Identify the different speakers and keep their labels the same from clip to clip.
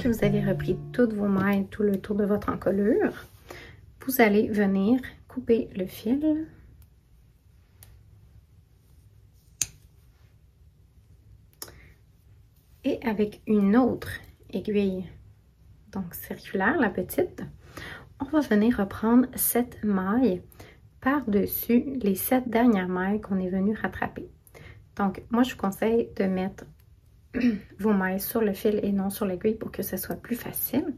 Speaker 1: que vous avez repris toutes vos mailles tout le tour de votre encolure, vous allez venir couper le fil. Et avec une autre aiguille, donc circulaire, la petite, on va venir reprendre cette maille par-dessus les 7 dernières mailles qu'on est venu rattraper. Donc, moi, je vous conseille de mettre vos mailles sur le fil et non sur l'aiguille pour que ce soit plus facile.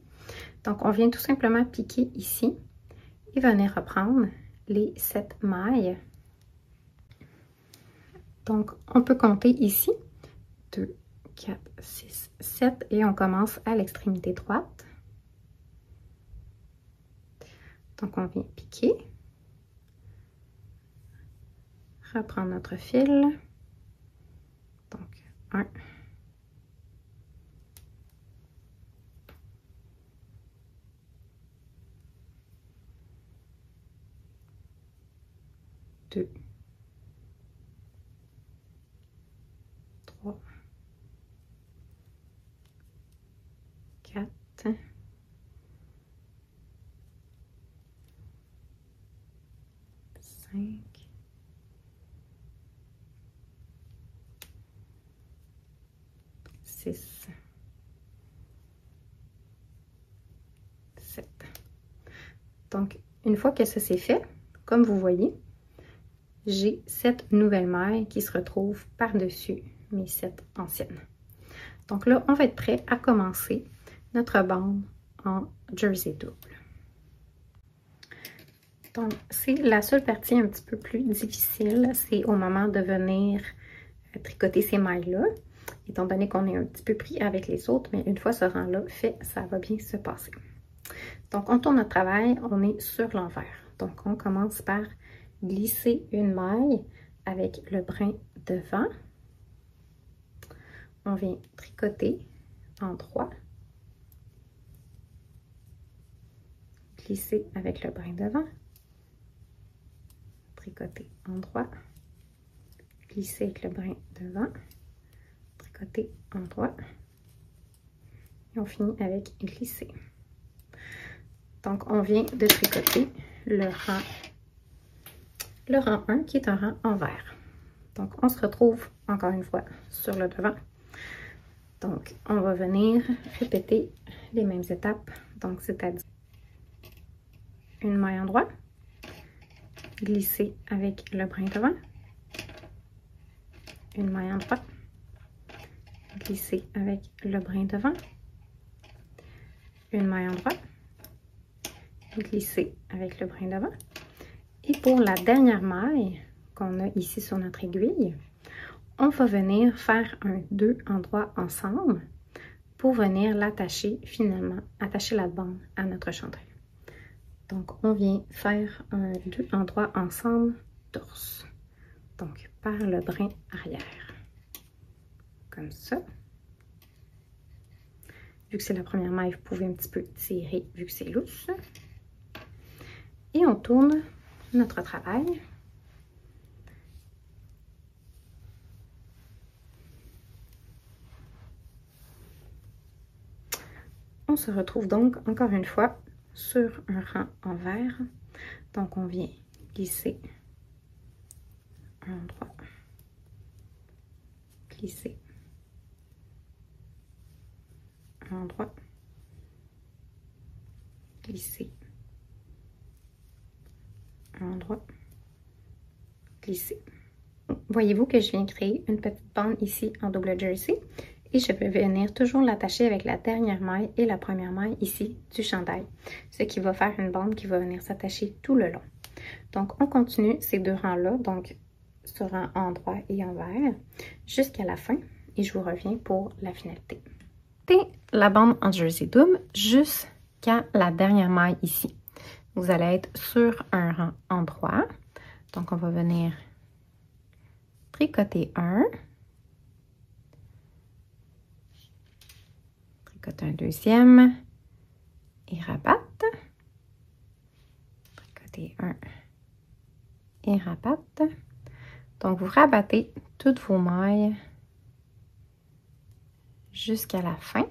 Speaker 1: Donc, on vient tout simplement piquer ici et venir reprendre les 7 mailles. Donc, on peut compter ici 2, 4, 6, 7 et on commence à l'extrémité droite. Donc, on vient piquer, reprendre notre fil. Donc, 1, 2, 3, 4, 5, 6, 7. Donc, une fois que ça c'est fait, comme vous voyez, j'ai 7 nouvelles mailles qui se retrouvent par-dessus mes 7 anciennes. Donc là, on va être prêt à commencer notre bande en jersey double. Donc, c'est la seule partie un petit peu plus difficile, c'est au moment de venir tricoter ces mailles-là, étant donné qu'on est un petit peu pris avec les autres, mais une fois ce rang-là fait, ça va bien se passer. Donc, on tourne notre travail, on est sur l'envers. Donc, on commence par glisser une maille avec le brin devant. On vient tricoter en droit. Glisser avec le brin devant. Tricoter en droit. Glisser avec le brin devant. Tricoter en droit. Et on finit avec glisser. Donc, on vient de tricoter le rang 1 qui est un rang envers. Donc, on se retrouve encore une fois sur le devant. Donc, on va venir répéter les mêmes étapes. Donc, c'est-à-dire une maille en droit, glisser avec le brin devant, une maille en droit, glisser avec le brin devant, une maille en droit, glisser avec le brin devant. Et pour la dernière maille qu'on a ici sur notre aiguille, on va venir faire un 2 en droit ensemble pour venir l'attacher finalement, attacher la bande à notre chandail. Donc, on vient faire un 2 en droit ensemble torse. Donc, par le brin arrière. Comme ça. Vu que c'est la première maille, vous pouvez un petit peu tirer vu que c'est lousse. Et on tourne notre travail. On se retrouve donc encore une fois sur un rang envers. Donc, on vient glisser un droit, glisser un droit, glisser un droit, glisser. Voyez-vous que je viens créer une petite bande ici en double jersey et je vais venir toujours l'attacher avec la dernière maille et la première maille ici du chandail, ce qui va faire une bande qui va venir s'attacher tout le long. Donc, on continue ces deux rangs-là, donc ce rang en droit et envers, jusqu'à la fin et je vous reviens pour la finalité. Et la bande en jersey double jusqu'à la dernière maille ici. Vous allez être sur un rang en droit, donc on va venir tricoter un, tricoter un deuxième et rabatte, tricoter un et rabatte. Donc, vous rabattez toutes vos mailles jusqu'à la fin.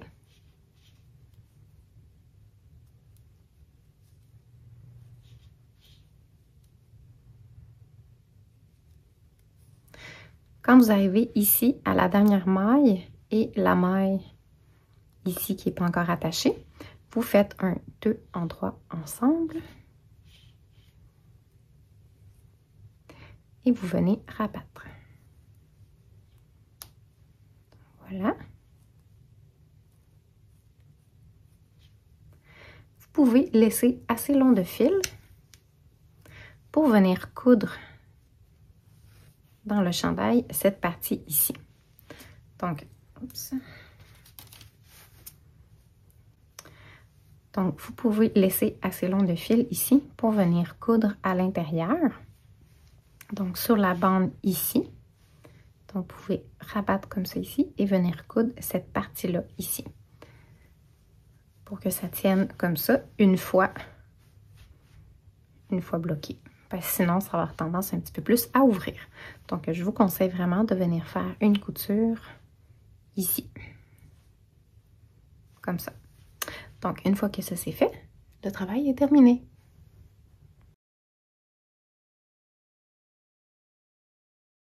Speaker 1: Quand vous arrivez ici à la dernière maille et la maille ici qui n'est pas encore attachée, vous faites un 2 endroits ensemble et vous venez rabattre. Voilà. Vous pouvez laisser assez long de fil pour venir coudre dans le chandail cette partie ici. Donc, oups. Donc, vous pouvez laisser assez long de fil ici pour venir coudre à l'intérieur. Donc, sur la bande ici. Donc, vous pouvez rabattre comme ça ici et venir coudre cette partie-là ici. Pour que ça tienne comme ça une fois bloqué. Parce que sinon, ça va avoir tendance un petit peu plus à ouvrir. Donc, je vous conseille vraiment de venir faire une couture ici. Comme ça. Donc, une fois que ça c'est fait, le travail est terminé.